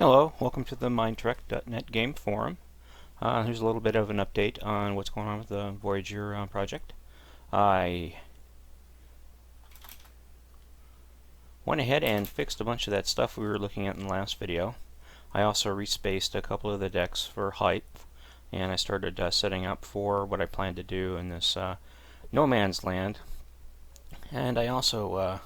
Hello, welcome to the mindtrek.net game forum. Here's a little bit of an update on what's going on with the Voyager project. I went ahead and fixed a bunch of that stuff we were looking at in the last video. I also respaced a couple of the decks for height, and I started setting up for what I plan to do in this no man's land. And I also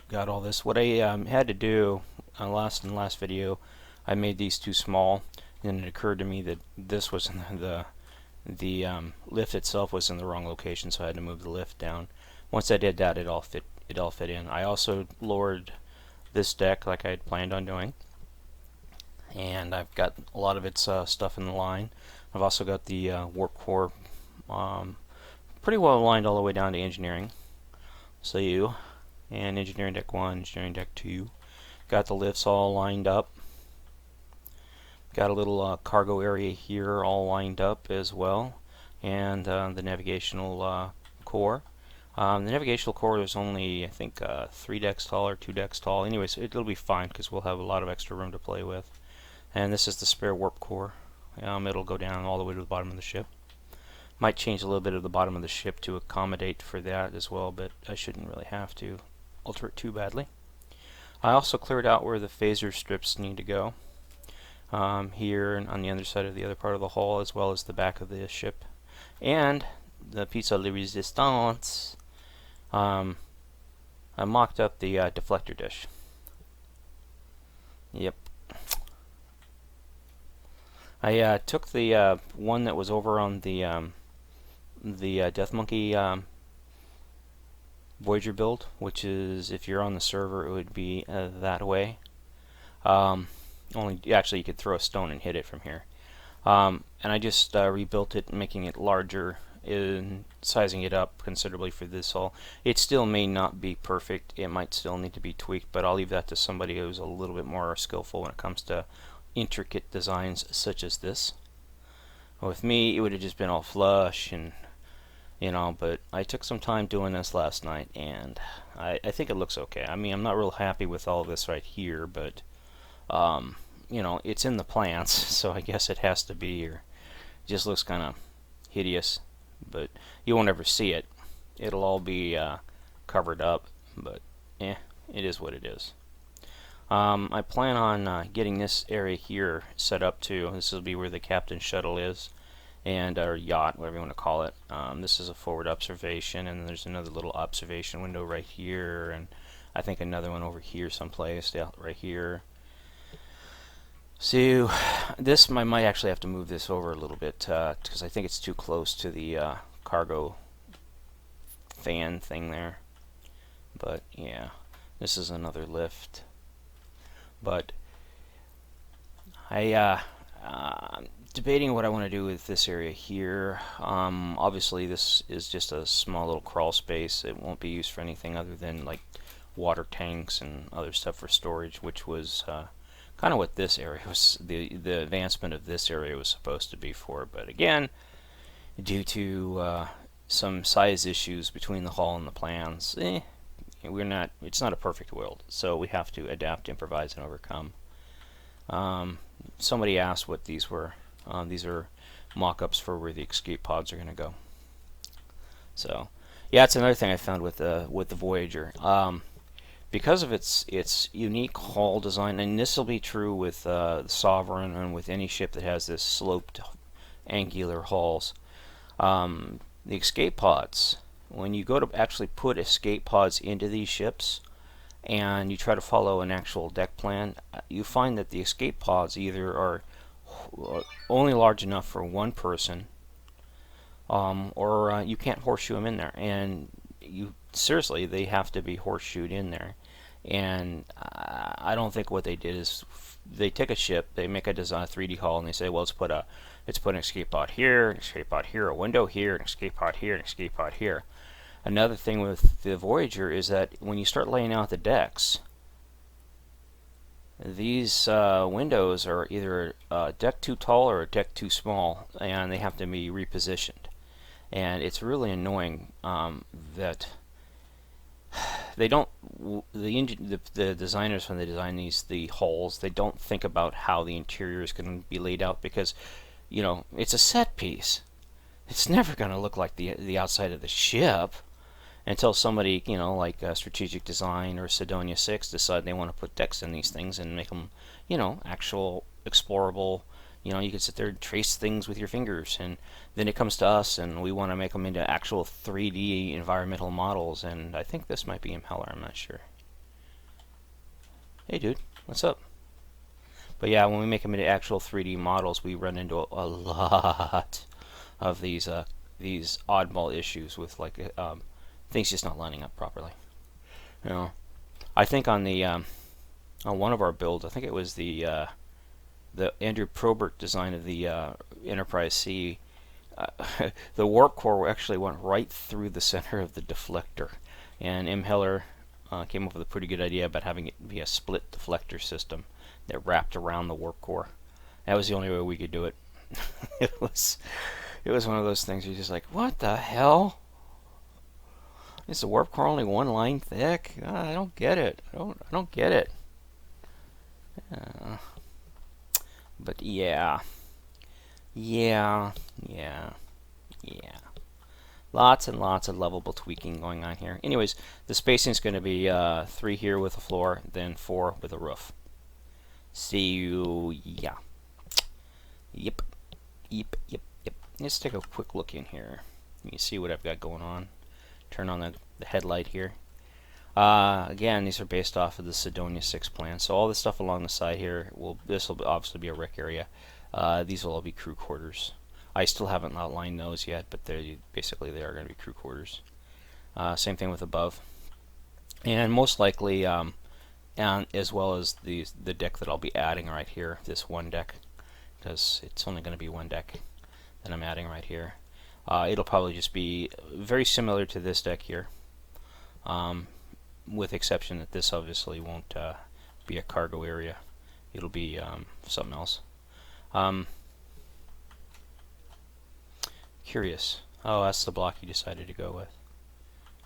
got all this. What I had to do in the last video, I made these too small, and it occurred to me that this was in the lift itself was in the wrong location, so I had to move the lift down. Once I did that, it all fit in. I also lowered this deck like I had planned on doing, and I've got a lot of its stuff in the line. I've also got the warp core pretty well aligned all the way down to engineering. So and engineering deck 1, engineering deck 2. Got the lifts all lined up. Got a little cargo area here all lined up as well, and the navigational core. The navigational core is only, I think, 3 decks tall or 2 decks tall. Anyways, it'll be fine because we'll have a lot of extra room to play with. And this is the spare warp core. It'll go down all the way to the bottom of the ship. Might change a little bit of the bottom of the ship to accommodate for that as well, but I shouldn't really have to alter it too badly. I also cleared out where the phaser strips need to go. Here and on the other side of the other part of the hull, as well as the back of the ship. And the piece de resistance, I mocked up the deflector dish. Yep. I took the one that was over on the Death Monkey Voyager build, which is, if you're on the server, it would be that way. Actually, you could throw a stone and hit it from here. And I just rebuilt it, making it larger, and sizing it up considerably for this hull. It still may not be perfect. It might still need to be tweaked, but I'll leave that to somebody who's a little bit more skillful when it comes to intricate designs such as this. With me, it would have just been all flush, and but I took some time doing this last night, and I think it looks okay. I mean, I'm not real happy with all this right here, but it's in the plans, so I guess it has to be, or it just looks kind of hideous, but you won't ever see it. It'll all be covered up, but it is what it is. I plan on getting this area here set up too. This will be where the captain's shuttle is, and our yacht, whatever you want to call it. This is a forward observation, and there's another little observation window right here, and I think another one over here someplace, right here. So this, I might actually have to move this over a little bit because I think it's too close to the cargo fan thing there. But yeah, this is another lift. But I'm debating what I want to do with this area here. Obviously, this is just a small little crawl space. It won't be used for anything other than like water tanks and other stuff for storage, which was kind of what this area was, the advancement of this area was supposed to be for. But again, due to some size issues between the hull and the plans, it's not a perfect world, so we have to adapt, improvise, and overcome. Somebody asked what these were. These are mock-ups for where the escape pods are going to go. So yeah, it's another thing I found with the Voyager. Because of its unique hull design, and this will be true with the Sovereign and with any ship that has this sloped angular hulls, the escape pods, when you go to actually put escape pods into these ships and you try to follow an actual deck plan, you find that the escape pods either are only large enough for one person, or you can't horseshoe them in there, and seriously, they have to be horseshoed in there. And I don't think what they did is they take a ship, they make a design, a 3D hull, and they say, well, let's put an escape pod here, an escape pod here, a window here, an escape pod here, an escape pod here. Another thing with the Voyager is that when you start laying out the decks, these windows are either a deck too tall or a deck too small, and they have to be repositioned. And it's really annoying that they don't the designers, when they design the hulls, they don't think about how the interior is going to be laid out, because it's a set piece. It's never going to look like the outside of the ship until somebody, like Strategic Design or Sidonia 6 decide they want to put decks in these things and make them, actual explorable. You can sit there and trace things with your fingers, and then it comes to us, and we want to make them into actual 3D environmental models, and I think this might be Impeller, I'm not sure. Hey dude, what's up? But yeah, when we make them into actual 3D models, we run into a lot of these oddball issues with things just not lining up properly. I think on the on one of our builds, I think it was the Andrew Probert design of the Enterprise C, the warp core actually went right through the center of the deflector, and M. Heller came up with a pretty good idea about having it be a split deflector system that wrapped around the warp core. That was the only way we could do it. It was one of those things you're just like, what the hell? Is the warp core only one line thick? I don't get it. I don't get it. But yeah. Lots and lots of lovable tweaking going on here. Anyways, the spacing is going to be 3 here with a floor, then 4 with a roof. See you, yeah. Yep. Let's take a quick look in here. You can see what I've got going on. Turn on the headlight here. Again, these are based off of the Sidonia 6 plan. So all the stuff along the side here, this will obviously be a rec area. These will all be crew quarters. I still haven't outlined those yet, but basically they are going to be crew quarters. Same thing with above. And most likely, and as well as the deck that I'll be adding right here, this one deck, because it's only going to be one deck that I'm adding right here. It'll probably just be very similar to this deck here, with exception that this obviously won't be a cargo area. It'll be something else. Curious. Oh, that's the block you decided to go with.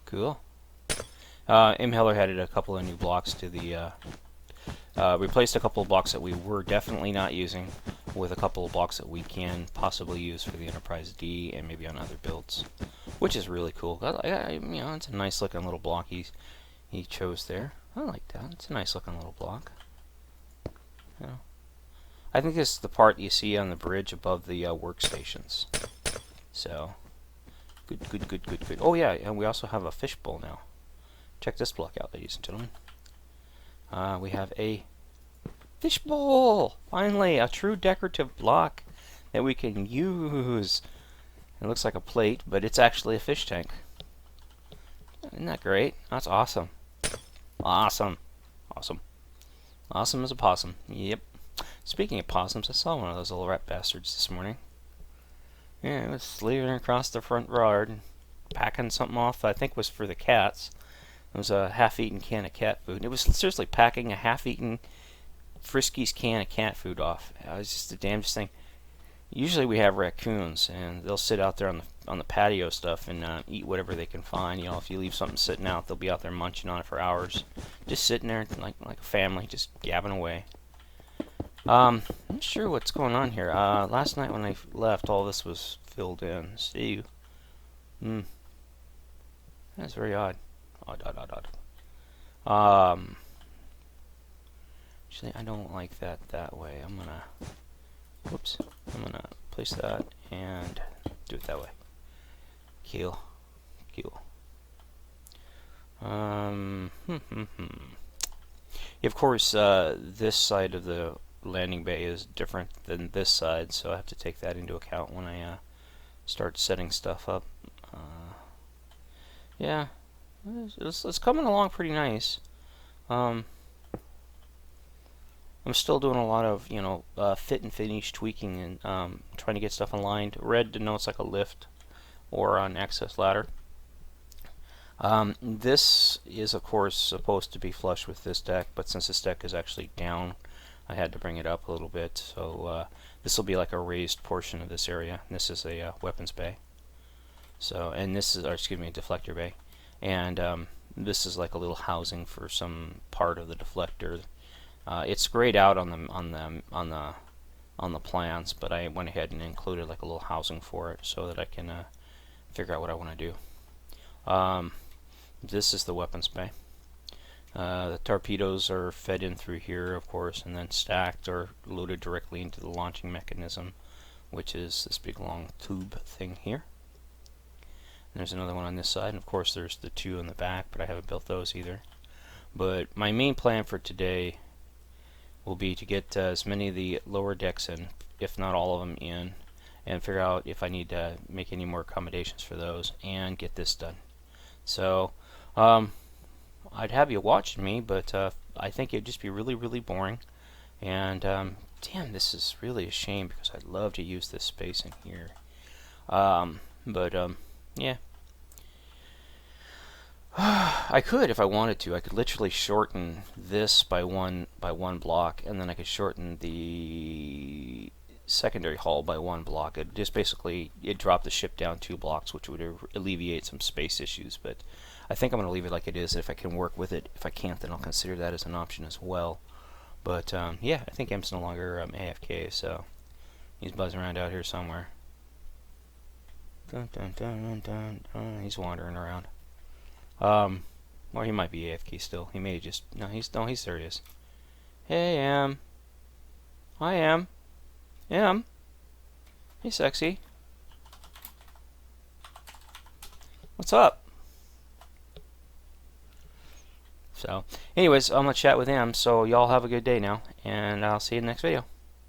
Cool. M. Heller added a couple of new blocks to the replaced a couple of blocks that we were definitely not using with a couple of blocks that we can possibly use for the Enterprise D and maybe on other builds, which is really cool. It's a nice looking little block he chose there. I like that. It's a nice looking little block. I think this is the part you see on the bridge above the workstations. So good. Oh yeah, and we also have a fishbowl now. Check this block out, ladies and gentlemen. We have a fishbowl! Finally, a true decorative block that we can use. It looks like a plate, but it's actually a fish tank. Isn't that great? That's awesome. Awesome as a possum. Yep. Speaking of possums, I saw one of those little rat bastards this morning. Yeah, it was slithering across the front yard, packing something off, I think was for the cats. It was a half-eaten can of cat food. It was seriously packing a half-eaten Friskies can of cat food off. It was just the damnedest thing. Usually we have raccoons, and they'll sit out there on the patio stuff and eat whatever they can find. If you leave something sitting out, they'll be out there munching on it for hours, just sitting there like a family, just gabbing away. I'm not sure what's going on here. Last night when I left, all this was filled in. See you. That's very odd. Odd. Actually, I don't like that way. I'm gonna place that and do it that way. Cool. Of course, this side of the landing bay is different than this side, so I have to take that into account when I start setting stuff up. Yeah, it's coming along pretty nice. I'm still doing a lot of fit and finish tweaking and trying to get stuff aligned. Red denotes like a lift or an access ladder. This is of course supposed to be flush with this deck, but since this deck is actually down, I had to bring it up a little bit. So this will be like a raised portion of this area. This is a weapons bay. So, and this is, or excuse me, a deflector bay. And this is like a little housing for some part of the deflector. It's grayed out on the plans, but I went ahead and included like a little housing for it so that I can figure out what I want to do. This is the weapons bay. The torpedoes are fed in through here, of course, and then stacked or loaded directly into the launching mechanism, which is this big long tube thing here. And there's another one on this side, and of course there's the two in the back, but I haven't built those either. But my main plan for today will be to get as many of the lower decks in, if not all of them in, and figure out if I need to make any more accommodations for those, and get this done. So, I'd have you watch me, but I think it'd just be really, really boring. And damn, this is really a shame because I'd love to use this space in here. Yeah. I could if I wanted to. I could literally shorten this by one block, and then I could shorten the secondary hull by 1 block. It just basically drop the ship down 2 blocks, which would alleviate some space issues. But I think I'm going to leave it like it is. If I can work with it, if I can't, then I'll consider that as an option as well. But yeah, I think M's no longer AFK, so he's buzzing around out here somewhere. Dun, dun, dun, dun, dun, dun. He's wandering around. Or he might be AFK still. He may just he's there. He is. Hey, M. Hi, M. M. Hey, sexy. What's up? So, anyways, I'm gonna chat with M. So y'all have a good day now, and I'll see you in the next video.